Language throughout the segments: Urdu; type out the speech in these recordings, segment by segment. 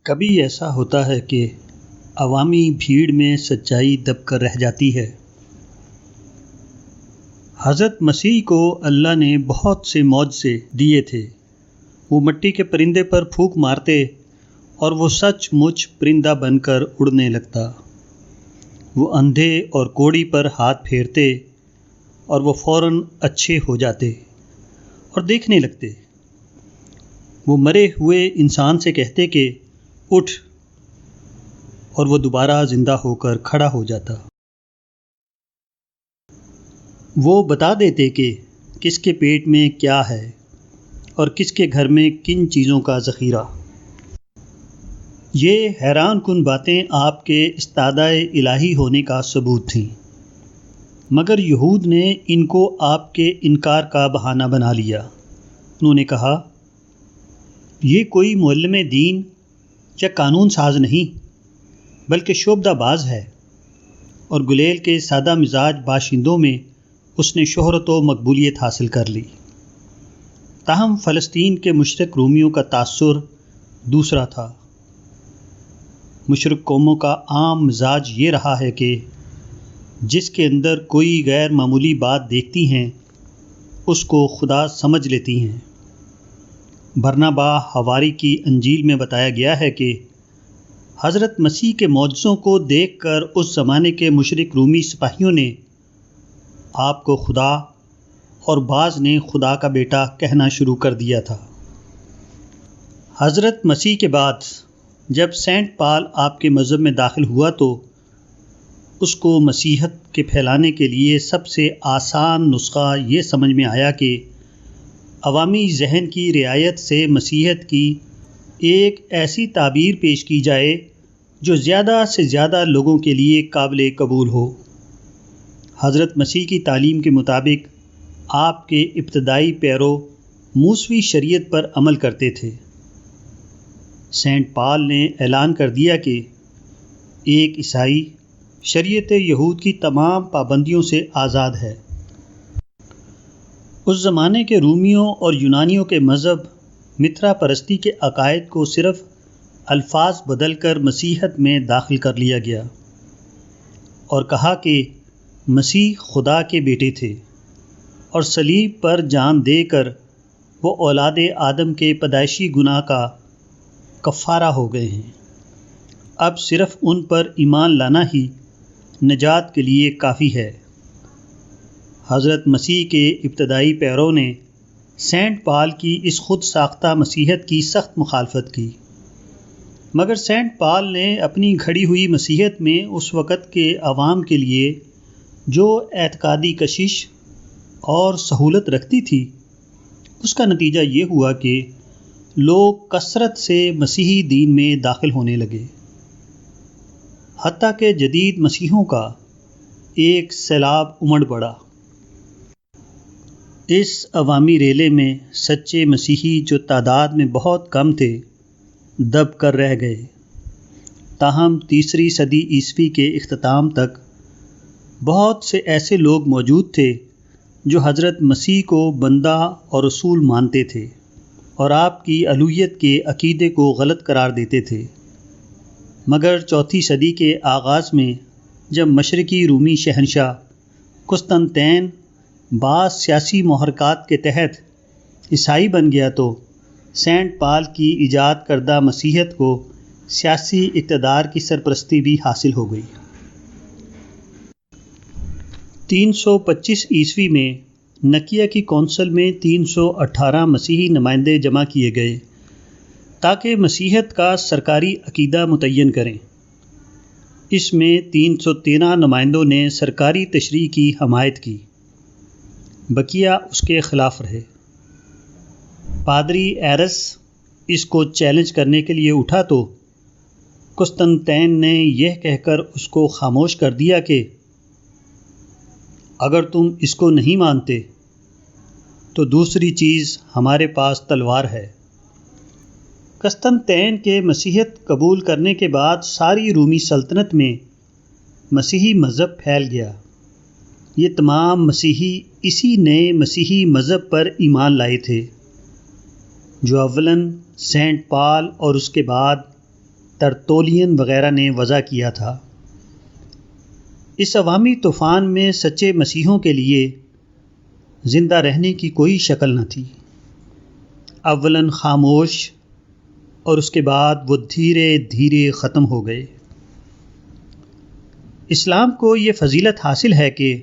کبھی ایسا ہوتا ہے کہ عوامی بھیڑ میں سچائی دب کر رہ جاتی ہے۔ حضرت مسیح کو اللہ نے بہت سے معجزے دیے تھے۔ وہ مٹی کے پرندے پر پھونک مارتے اور وہ سچ مچ پرندہ بن کر اڑنے لگتا۔ وہ اندھے اور کوڑی پر ہاتھ پھیرتے اور وہ فوراً اچھے ہو جاتے اور دیکھنے لگتے۔ وہ مرے ہوئے انسان سے کہتے کہ اٹھ، اور وہ دوبارہ زندہ ہو کر کھڑا ہو جاتا۔ وہ بتا دیتے کہ کس کے پیٹ میں کیا ہے اور کس کے گھر میں کن چیزوں کا ذخیرہ۔ یہ حیران کن باتیں آپ کے استادۂ الہی ہونے کا ثبوت تھیں، مگر یہود نے ان کو آپ کے انکار کا بہانہ بنا لیا۔ انہوں نے کہا، یہ کوئی معلم دین یا قانون ساز نہیں، بلکہ شعبدہ باز ہے، اور گلیل کے سادہ مزاج باشندوں میں اس نے شہرت و مقبولیت حاصل کر لی۔ تاہم فلسطین کے مشرق رومیوں کا تاثر دوسرا تھا۔ مشرق قوموں کا عام مزاج یہ رہا ہے کہ جس کے اندر کوئی غیر معمولی بات دیکھتی ہیں اس کو خدا سمجھ لیتی ہیں۔ برنابا حواری کی انجیل میں بتایا گیا ہے کہ حضرت مسیح کے معجزوں کو دیکھ کر اس زمانے کے مشرق رومی سپاہیوں نے آپ کو خدا اور بعض نے خدا کا بیٹا کہنا شروع کر دیا تھا۔ حضرت مسیح کے بعد جب سینٹ پال آپ کے مذہب میں داخل ہوا تو اس کو مسیحت کے پھیلانے کے لیے سب سے آسان نسخہ یہ سمجھ میں آیا کہ عوامی ذہن کی رعایت سے مسیحت کی ایک ایسی تعبیر پیش کی جائے جو زیادہ سے زیادہ لوگوں کے لیے قابل قبول ہو۔ حضرت مسیح کی تعلیم کے مطابق آپ کے ابتدائی پیرو موسوی شریعت پر عمل کرتے تھے۔ سینٹ پال نے اعلان کر دیا کہ ایک عیسائی شریعت یہود کی تمام پابندیوں سے آزاد ہے۔ اس زمانے کے رومیوں اور یونانیوں کے مذہب مترا پرستی کے عقائد کو صرف الفاظ بدل کر مسیحت میں داخل کر لیا گیا اور کہا کہ مسیح خدا کے بیٹے تھے اور صلیب پر جان دے کر وہ اولاد آدم کے پیدائشی گناہ کا کفارہ ہو گئے ہیں۔ اب صرف ان پر ایمان لانا ہی نجات کے لیے کافی ہے۔ حضرت مسیح کے ابتدائی پیروں نے سینٹ پال کی اس خود ساختہ مسیحت کی سخت مخالفت کی، مگر سینٹ پال نے اپنی گھڑی ہوئی مسیحت میں اس وقت کے عوام کے لیے جو اعتقادی کشش اور سہولت رکھتی تھی، اس کا نتیجہ یہ ہوا کہ لوگ کثرت سے مسیحی دین میں داخل ہونے لگے، حتیٰ کہ جدید مسیحیوں کا ایک سیلاب امڑ پڑا۔ اس عوامی ریلے میں سچے مسیحی جو تعداد میں بہت کم تھے دب کر رہ گئے۔ تاہم تیسری صدی عیسوی کے اختتام تک بہت سے ایسے لوگ موجود تھے جو حضرت مسیح کو بندہ اور رسول مانتے تھے اور آپ کی الوہیت کے عقیدے کو غلط قرار دیتے تھے۔ مگر چوتھی صدی کے آغاز میں جب مشرقی رومی شہنشاہ قسطنطین بعض سیاسی محرکات کے تحت عیسائی بن گیا تو سینٹ پال کی ایجاد کردہ مسیحیت کو سیاسی اقتدار کی سرپرستی بھی حاصل ہو گئی۔ 325 عیسوی میں نکیا کی کونسل میں 318 مسیحی نمائندے جمع کیے گئے تاکہ مسیحیت کا سرکاری عقیدہ متعین کریں۔ اس میں 313 نمائندوں نے سرکاری تشریح کی حمایت کی، بقیہ اس کے خلاف رہے۔ پادری ایرس اس کو چیلنج کرنے کے لیے اٹھا تو قسطنطین نے یہ کہہ کر اس کو خاموش کر دیا کہ اگر تم اس کو نہیں مانتے تو دوسری چیز ہمارے پاس تلوار ہے۔ قسطنطین کے مسیحیت قبول کرنے کے بعد ساری رومی سلطنت میں مسیحی مذہب پھیل گیا۔ یہ تمام مسیحی اسی نئے مسیحی مذہب پر ایمان لائے تھے جو اولاً سینٹ پال اور اس کے بعد ترتولین وغیرہ نے وضع کیا تھا۔ اس عوامی طوفان میں سچے مسیحوں کے لیے زندہ رہنے کی کوئی شکل نہ تھی۔ اولاً خاموش، اور اس کے بعد وہ دھیرے دھیرے ختم ہو گئے۔ اسلام کو یہ فضیلت حاصل ہے کہ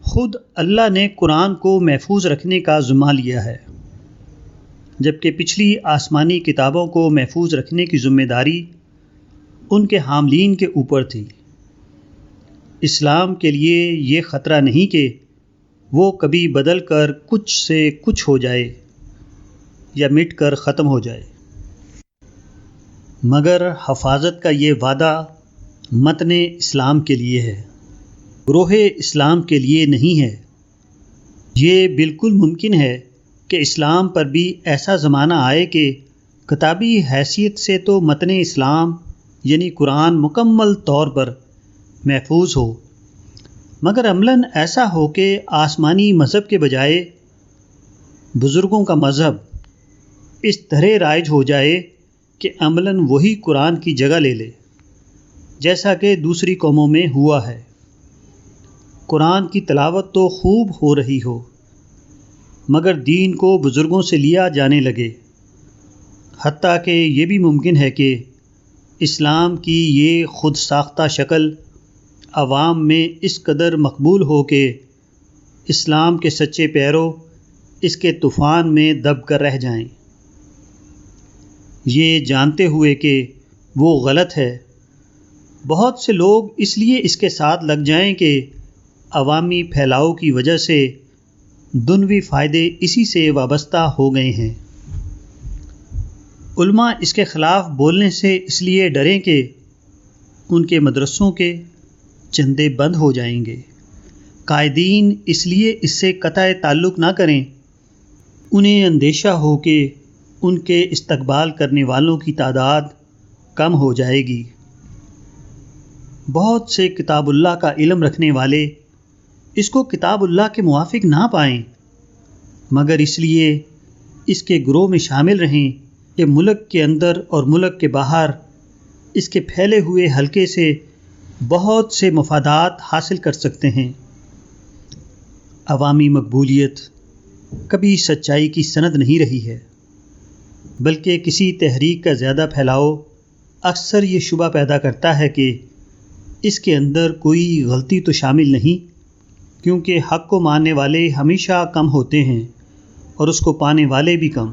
خود اللہ نے قرآن کو محفوظ رکھنے کا ذمہ لیا ہے، جبکہ پچھلی آسمانی کتابوں کو محفوظ رکھنے کی ذمہ داری ان کے حاملین کے اوپر تھی۔ اسلام کے لیے یہ خطرہ نہیں کہ وہ کبھی بدل کر کچھ سے کچھ ہو جائے یا مٹ کر ختم ہو جائے، مگر حفاظت کا یہ وعدہ متن اسلام کے لیے ہے، گروہ اسلام کے لیے نہیں ہے۔ یہ بالکل ممکن ہے کہ اسلام پر بھی ایسا زمانہ آئے کہ کتابی حیثیت سے تو متن اسلام یعنی قرآن مکمل طور پر محفوظ ہو، مگر عملاً ایسا ہو کہ آسمانی مذہب کے بجائے بزرگوں کا مذہب اس طرح رائج ہو جائے کہ عملاً وہی قرآن کی جگہ لے لے، جیسا کہ دوسری قوموں میں ہوا ہے۔ قرآن کی تلاوت تو خوب ہو رہی ہو، مگر دین کو بزرگوں سے لیا جانے لگے، حتیٰ کہ یہ بھی ممکن ہے کہ اسلام کی یہ خود ساختہ شکل عوام میں اس قدر مقبول ہو کہ اسلام کے سچے پیرو اس کے طوفان میں دب کر رہ جائیں، یہ جانتے ہوئے کہ وہ غلط ہے۔ بہت سے لوگ اس لیے اس کے ساتھ لگ جائیں کہ عوامی پھیلاؤ کی وجہ سے دنیوی فائدے اسی سے وابستہ ہو گئے ہیں۔ علماء اس کے خلاف بولنے سے اس لیے ڈریں کہ ان کے مدرسوں کے چندے بند ہو جائیں گے، قائدین اس لیے اس سے قطع تعلق نہ کریں، انہیں اندیشہ ہو کہ ان کے استقبال کرنے والوں کی تعداد کم ہو جائے گی۔ بہت سے کتاب اللہ کا علم رکھنے والے اس کو کتاب اللہ کے موافق نہ پائیں، مگر اس لیے اس کے گروہ میں شامل رہیں کہ ملک کے اندر اور ملک کے باہر اس کے پھیلے ہوئے حلقے سے بہت سے مفادات حاصل کر سکتے ہیں۔ عوامی مقبولیت کبھی سچائی کی سند نہیں رہی ہے، بلکہ کسی تحریک کا زیادہ پھیلاؤ اکثر یہ شبہ پیدا کرتا ہے کہ اس کے اندر کوئی غلطی تو شامل نہیں، کیونکہ حق کو ماننے والے ہمیشہ کم ہوتے ہیں اور اس کو پانے والے بھی کم۔